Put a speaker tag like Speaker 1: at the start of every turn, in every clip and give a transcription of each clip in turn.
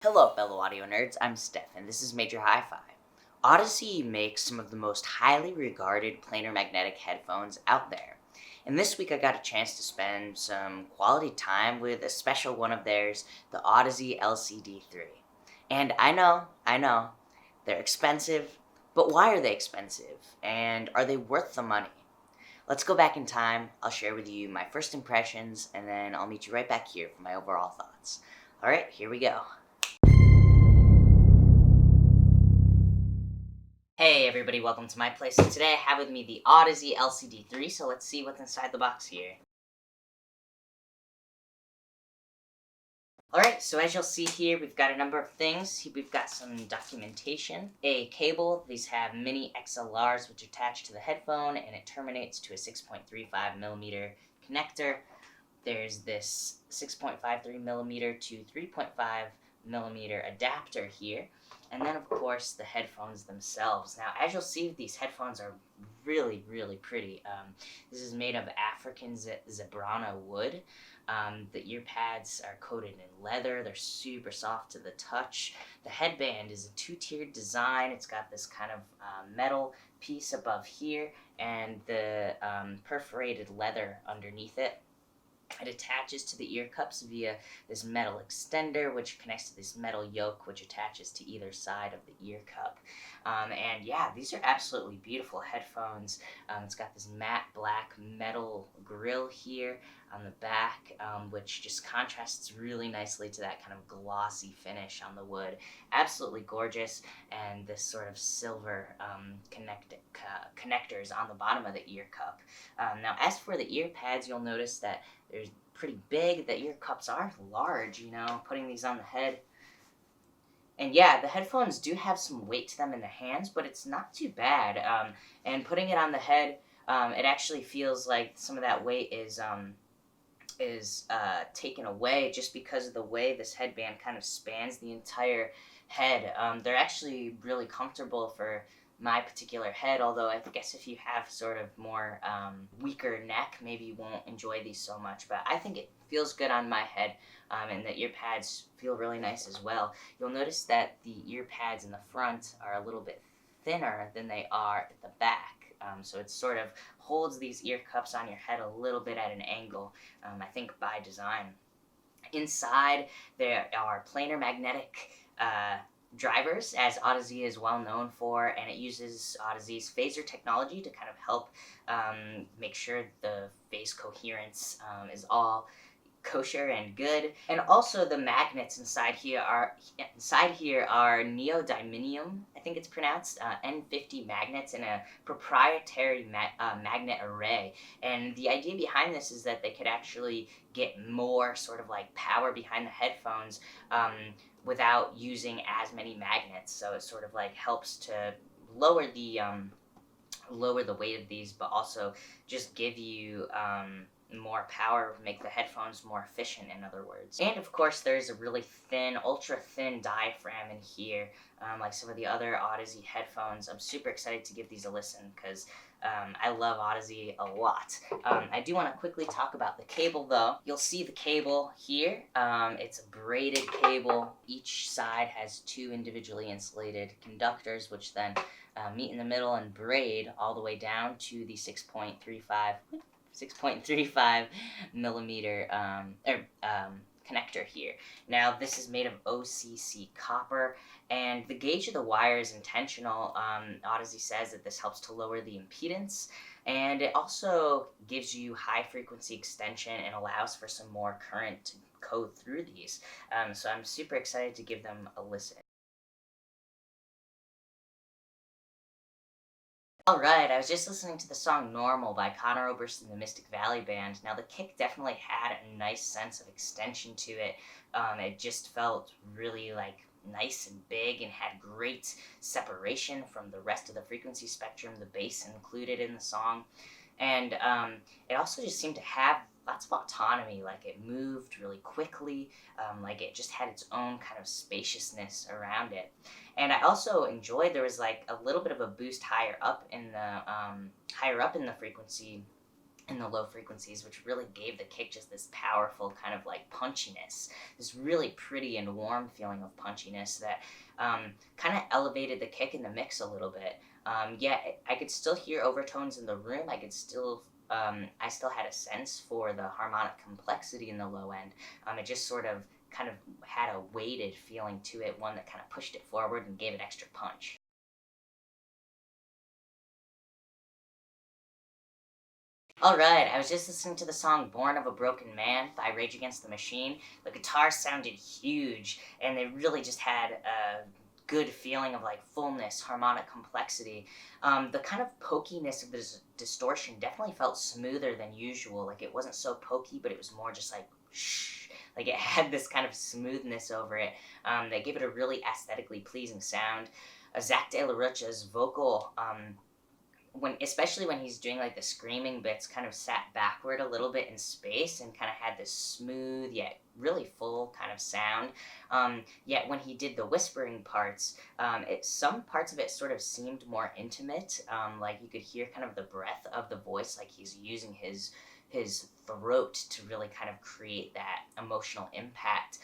Speaker 1: Hello, fellow audio nerds. I'm Steph, and this is Major Hi-Fi. Audeze makes some of the most highly regarded planar magnetic headphones out there. And this week I got a chance to spend some quality time with a special one of theirs, the Audeze LCD-3. And I know, they're expensive, but why are they expensive? And are they worth the money? Let's go back in time. I'll share with you my first impressions, and then I'll meet you right back here for my overall thoughts. Alright, here we go. Hey everybody, welcome to my place. And today I have with me the Audeze LCD-3, so let's see what's inside the box here. Alright, so as you'll see here, we've got a number of things. We've got some documentation, a cable. These have mini XLRs which attach to the headphone, and it terminates to a 6.35mm connector. There's this 6.53mm to 3.5mm adapter here. And then, of course, the headphones themselves. Now, as you'll see, these headphones are really, really pretty. This is made of African zebrana wood. The ear pads are coated in leather. They're super soft to the touch. The headband is a two-tiered design. It's got this kind of metal piece above here and the perforated leather underneath it. It attaches to the ear cups via this metal extender, which connects to this metal yoke, which attaches to either side of the ear cup. And yeah, these are absolutely beautiful headphones. It's got this matte black metal grill here on the back, which just contrasts really nicely to that kind of glossy finish on the wood. Absolutely gorgeous, and this sort of silver connectors on the bottom of the ear cup. Now, as for the ear pads, you'll notice that they're pretty big. The ear cups are large, putting these on the head. And yeah, the headphones do have some weight to them in the hands, but it's not too bad. And putting it on the head, it actually feels like some of that weight is taken away just because of the way this headband kind of spans the entire head. They're actually really comfortable for my particular head, although I guess if you have sort of more weaker neck, maybe you won't enjoy these so much. But I think it feels good on my head, and the ear pads feel really nice as well. You'll notice that the ear pads in the front are a little bit thinner than they are at the back. So it sort of holds these ear cups on your head a little bit at an angle, I think by design. Inside, there are planar magnetic drivers, as Audeze is well known for, and it uses Audeze's phaser technology to kind of help make sure the phase coherence is all kosher and good. And also the magnets inside here are neodymium, I think it's pronounced, N50 magnets in a proprietary magnet array. And the idea behind this is that they could actually get more sort of like power behind the headphones without using as many magnets. So it sort of like helps to lower the weight of these, but also just give you more power, make the headphones more efficient, in other words. And of course, there's a really thin, ultra thin diaphragm in here, like some of the other Audeze headphones. I'm super excited to give these a listen because I love Audeze a lot. I do want to quickly talk about the cable, though. You'll see the cable here. It's a braided cable. Each side has two individually insulated conductors, which then meet in the middle and braid all the way down to the 6.35mm connector here. Now, this is made of OCC copper, and the gauge of the wire is intentional. Audeze says that this helps to lower the impedance, and it also gives you high frequency extension and allows for some more current to go through these. So I'm super excited to give them a listen. Alright, I was just listening to the song Normal by Conor Oberst and the Mystic Valley Band. Now, the kick definitely had a nice sense of extension to it. It just felt really, nice and big and had great separation from the rest of the frequency spectrum, the bass included in the song. And it also just seemed to have lots of autonomy, like it moved really quickly, like it just had its own kind of spaciousness around it. And I also enjoyed there was like a little bit of a boost higher up in the frequency in the low frequencies, which really gave the kick just this powerful kind of like punchiness, this really pretty and warm feeling of punchiness that kind of elevated the kick in the mix a little bit. Yet I could still hear overtones in the room. I still had a sense for the harmonic complexity in the low end. It just sort of kind of had a weighted feeling to it, one that kind of pushed it forward and gave it extra punch. Alright, I was just listening to the song Born of a Broken Man by Rage Against the Machine. The guitar sounded huge, and they really just had a good feeling of like fullness, harmonic complexity. The kind of pokiness of this distortion definitely felt smoother than usual. Like it wasn't so pokey, but it was more just like shh. Like it had this kind of smoothness over it that gave it a really aesthetically pleasing sound. Zach De La Rocha's vocal especially when he's doing like the screaming bits, kind of sat backward a little bit in space and kind of had this smooth yet really full kind of sound. Yet when he did the whispering parts, some parts of it sort of seemed more intimate. Like you could hear kind of the breath of the voice, like he's using his throat to really kind of create that emotional impact.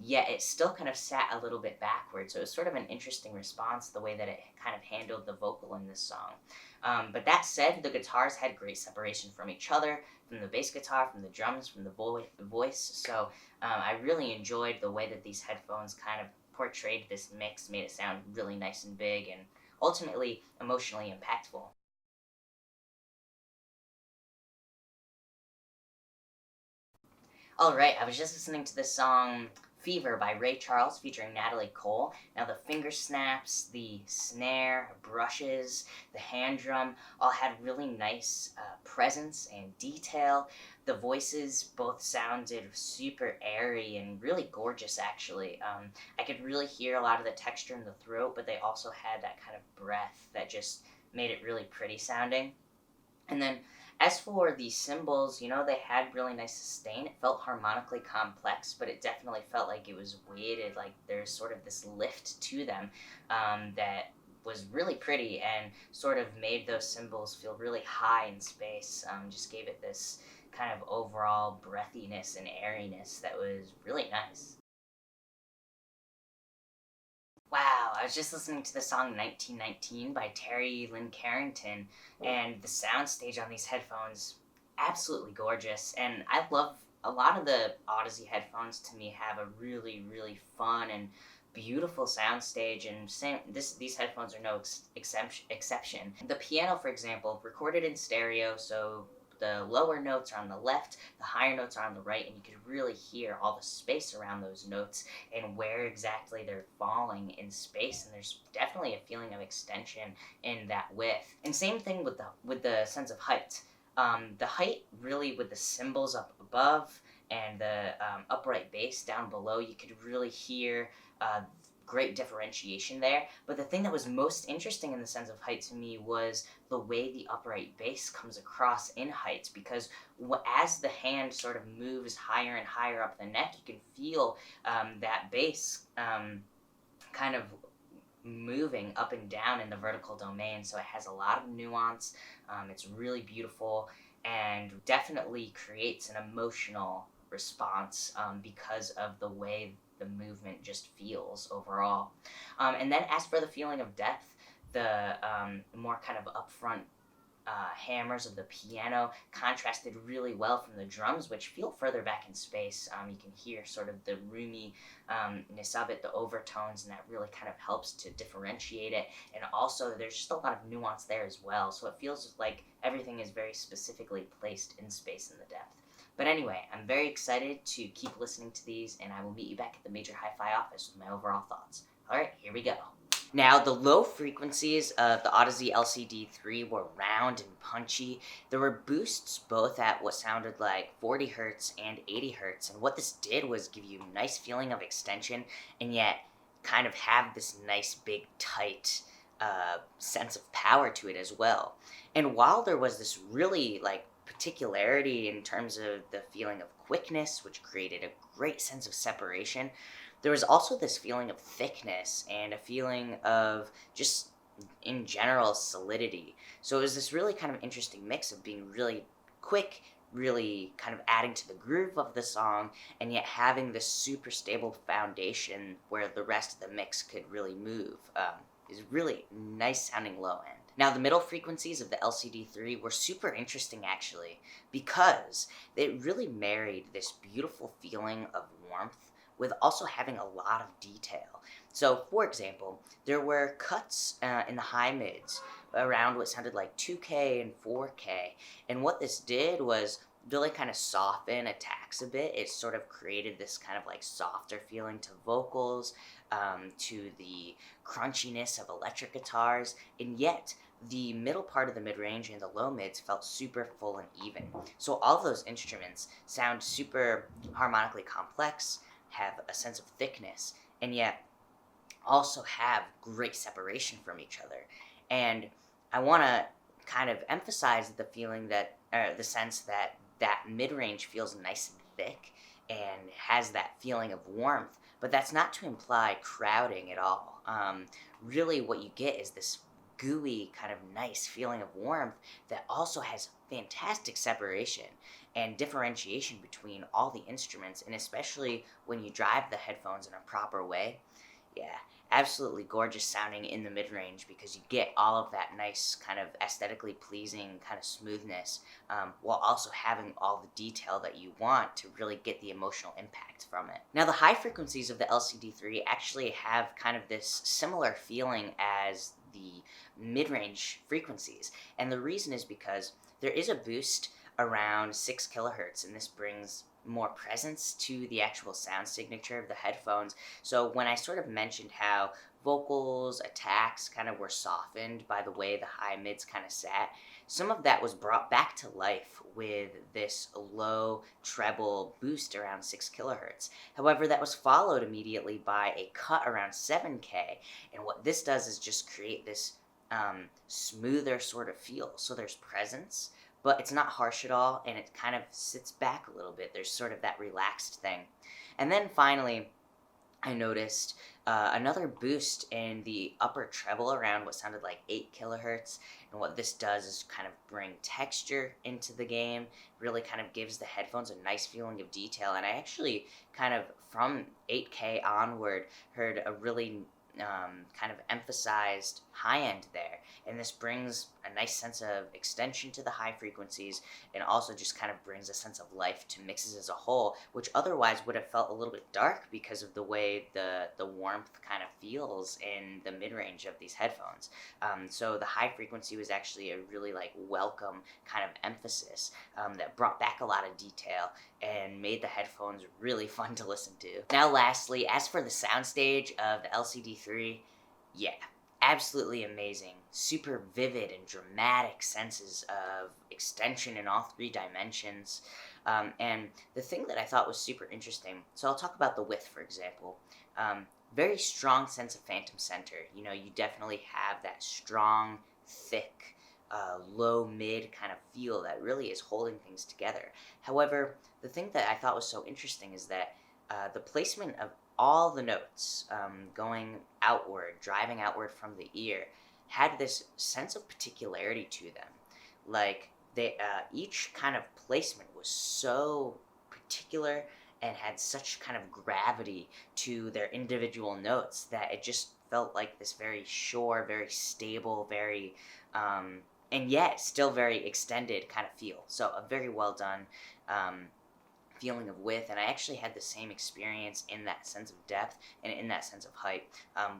Speaker 1: Yet it still kind of sat a little bit backward. So it was sort of an interesting response, the way that it kind of handled the vocal in this song. But that said, the guitars had great separation from each other, from the bass guitar, from the drums, from the voice. So I really enjoyed the way that these headphones kind of portrayed this mix, made it sound really nice and big, and ultimately emotionally impactful. All right, I was just listening to the song Fever by Ray Charles featuring Natalie Cole. Now, the finger snaps, the snare, brushes, the hand drum all had really nice presence and detail. The voices both sounded super airy and really gorgeous, actually. I could really hear a lot of the texture in the throat, but they also had that kind of breath that just made it really pretty sounding. And then as for the cymbals, they had really nice sustain. It felt harmonically complex, but it definitely felt like it was weighted, like there's sort of this lift to them that was really pretty and sort of made those cymbals feel really high in space. Just gave it this kind of overall breathiness and airiness that was really nice. Wow, I was just listening to the song 1919 by Terry Lynn Carrington, and the soundstage on these headphones, absolutely gorgeous. And I love a lot of the Audeze headphones to me have a really, really fun and beautiful soundstage, and these headphones are no exception. The piano, for example, recorded in stereo, so the lower notes are on the left, the higher notes are on the right, and you could really hear all the space around those notes and where exactly they're falling in space. And there's definitely a feeling of extension in that width. And same thing with the sense of height. The height really with the cymbals up above and the upright bass down below, you could really hear great differentiation there. But the thing that was most interesting in the sense of height to me was the way the upright bass comes across in height, because as the hand sort of moves higher and higher up the neck, you can feel that bass kind of moving up and down in the vertical domain. So it has a lot of nuance. It's really beautiful and definitely creates an emotional response because of the way the movement just feels overall. And then as for the feeling of depth, the more kind of upfront hammers of the piano contrasted really well from the drums, which feel further back in space. You can hear sort of the roominess of it, the overtones, and that really kind of helps to differentiate it. And also, there's just a lot of nuance there as well, so it feels like everything is very specifically placed in space in the depth. But anyway, I'm very excited to keep listening to these, and I will meet you back at the Major Hi-Fi office with my overall thoughts. Alright, here we go. Now, the low frequencies of the Audeze LCD-3 were round and punchy. There were boosts both at what sounded like 40 Hz and 80 Hz, and what this did was give you a nice feeling of extension, and yet kind of have this nice, big, tight sense of power to it as well. And while there was this really, particularity in terms of the feeling of quickness, which created a great sense of separation, there was also this feeling of thickness and a feeling of just, in general, solidity. So it was this really kind of interesting mix of being really quick, really kind of adding to the groove of the song, and yet having this super stable foundation where the rest of the mix could really move. Is really nice sounding low end. Now, the middle frequencies of the LCD-3 were super interesting actually, because they really married this beautiful feeling of warmth with also having a lot of detail. So, for example, there were cuts in the high mids around what sounded like 2K and 4K, and what this did was really kind of soften attacks a bit. It sort of created this kind of like softer feeling to vocals, to the crunchiness of electric guitars, and yet the middle part of the mid-range and the low mids felt super full and even. So all of those instruments sound super harmonically complex, have a sense of thickness, and yet also have great separation from each other. And I want to kind of emphasize the feeling that, the sense that that mid-range feels nice and thick and has that feeling of warmth, but that's not to imply crowding at all. Really what you get is this gooey kind of nice feeling of warmth that also has fantastic separation and differentiation between all the instruments, and especially when you drive the headphones in a proper way. Yeah, absolutely gorgeous sounding in the mid-range because you get all of that nice kind of aesthetically pleasing kind of smoothness, while also having all the detail that you want to really get the emotional impact from it. Now, the high frequencies of the LCD-3 actually have kind of this similar feeling as the mid-range frequencies, and the reason is because there is a boost around 6 kilohertz, and this brings more presence to the actual sound signature of the headphones. So when I sort of mentioned how vocals, attacks kind of were softened by the way the high mids kind of sat, some of that was brought back to life with this low treble boost around 6 kilohertz. However, that was followed immediately by a cut around 7K, and what this does is just create this smoother sort of feel. So there's presence, but it's not harsh at all, and it kind of sits back a little bit. There's sort of that relaxed thing. And then finally, I noticed another boost in the upper treble around what sounded like 8 kilohertz. And what this does is kind of bring texture into the game, really kind of gives the headphones a nice feeling of detail. And I actually kind of, from 8K onward, heard a really kind of emphasized high end there, and this brings a nice sense of extension to the high frequencies, and also just kind of brings a sense of life to mixes as a whole, which otherwise would have felt a little bit dark because of the way the warmth kind of feels in the mid-range of these headphones. So the high frequency was actually a really like welcome kind of emphasis, that brought back a lot of detail and made the headphones really fun to listen to. Now lastly, as for the soundstage of the LCD-3, yeah, absolutely amazing. Super vivid and dramatic senses of extension in all 3 dimensions. And the thing that I thought was super interesting, so I'll talk about the width, for example. Very strong sense of phantom center. You know, you definitely have that strong, thick, low mid kind of feel that really is holding things together. However, the thing that I thought was so interesting is that the placement of all the notes going outward, driving outward from the ear, had this sense of particularity to them. Like they each kind of placement was so particular and had such kind of gravity to their individual notes that it just felt like this very sure, very stable, very and yet still very extended kind of feel. So a very well done feeling of width, and I actually had the same experience in that sense of depth and in that sense of height.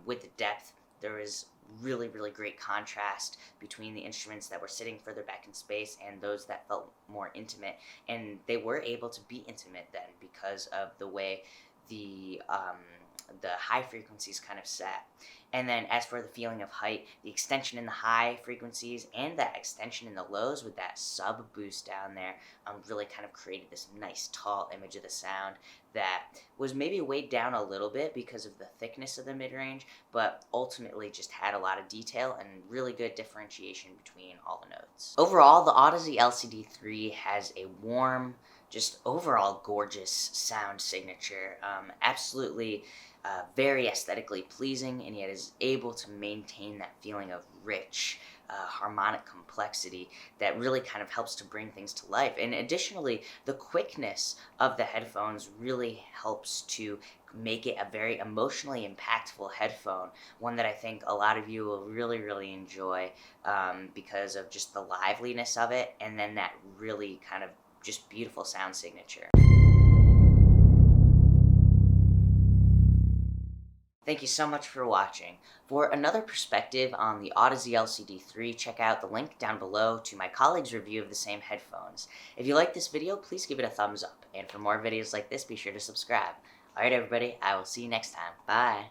Speaker 1: With the depth, there was really, really great contrast between the instruments that were sitting further back in space and those that felt more intimate, and they were able to be intimate then because of the way the high frequencies kind of sat. And then as for the feeling of height, the extension in the high frequencies and that extension in the lows with that sub boost down there really kind of created this nice tall image of the sound that was maybe weighed down a little bit because of the thickness of the mid-range, but ultimately just had a lot of detail and really good differentiation between all the notes. Overall, the Audeze LCD-3 has a warm, just overall gorgeous sound signature. Absolutely very aesthetically pleasing, and yet is able to maintain that feeling of rich, harmonic complexity that really kind of helps to bring things to life. And additionally, the quickness of the headphones really helps to make it a very emotionally impactful headphone, one that I think a lot of you will really, really enjoy because of just the liveliness of it, and then that really kind of just beautiful sound signature. Thank you so much for watching. For another perspective on the Audeze LCD-3, check out the link down below to my colleague's review of the same headphones. If you like this video, please give it a thumbs up. And for more videos like this, be sure to subscribe. Alright everybody, I will see you next time. Bye!